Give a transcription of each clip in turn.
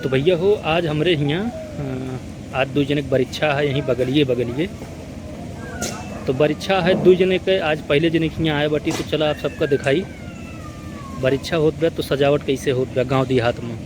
तो भैया हो आज हमरे यहाँ आज 2 जने के परीक्षा है यहीं बगलिए। तो परीक्षा है 2 जने के। आज पहले जने के यहाँ आए बाटी तो चला आप सबका दिखाई परीक्षा होत बा तो सजावट कैसे होत बा गाँव देहात में।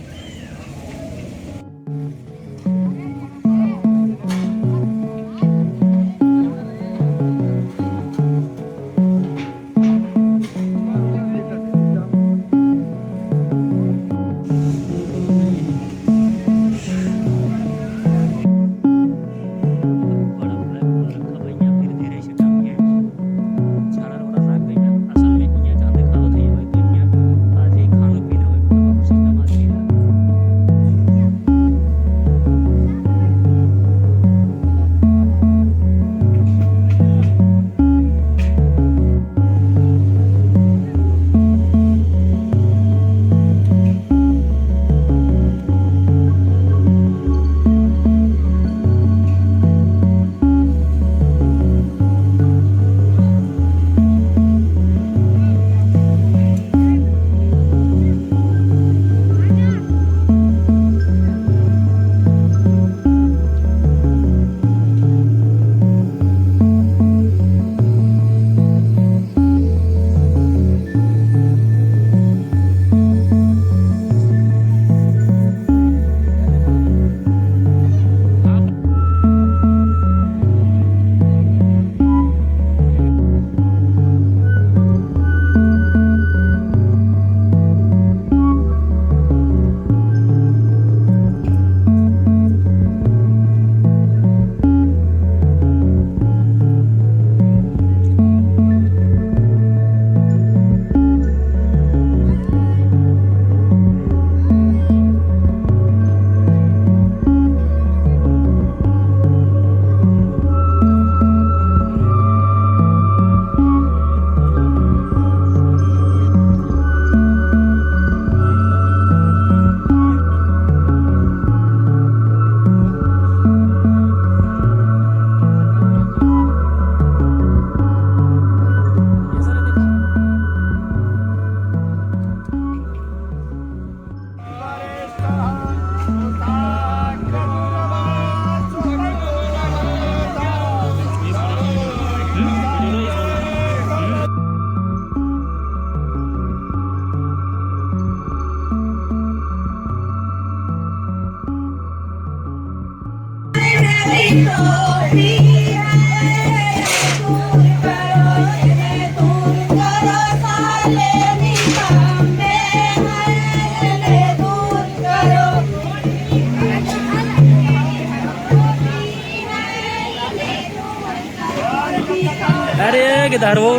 अरे किधर वो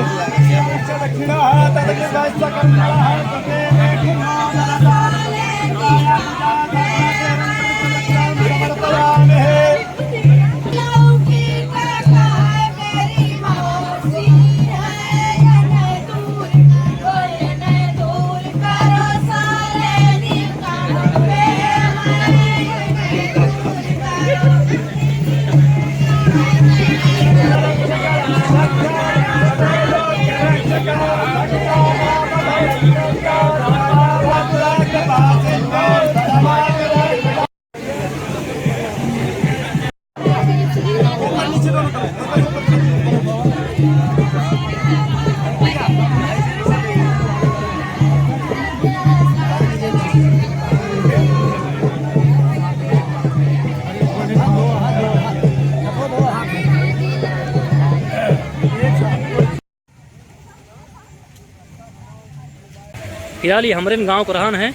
फिलहाल ये हमारे गांव को रहन है।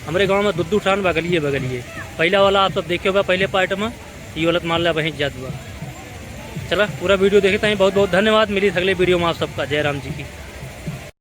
हमारे गांव में 2 ठान बगलिए पहला वाला आप सब देखे होगा पहले पार्ट में ये वाला मान ला वहीं जात हुआ। चला पूरा वीडियो देखे बहुत बहुत धन्यवाद। मिली अगले वीडियो में आप सबका। जय राम जी की।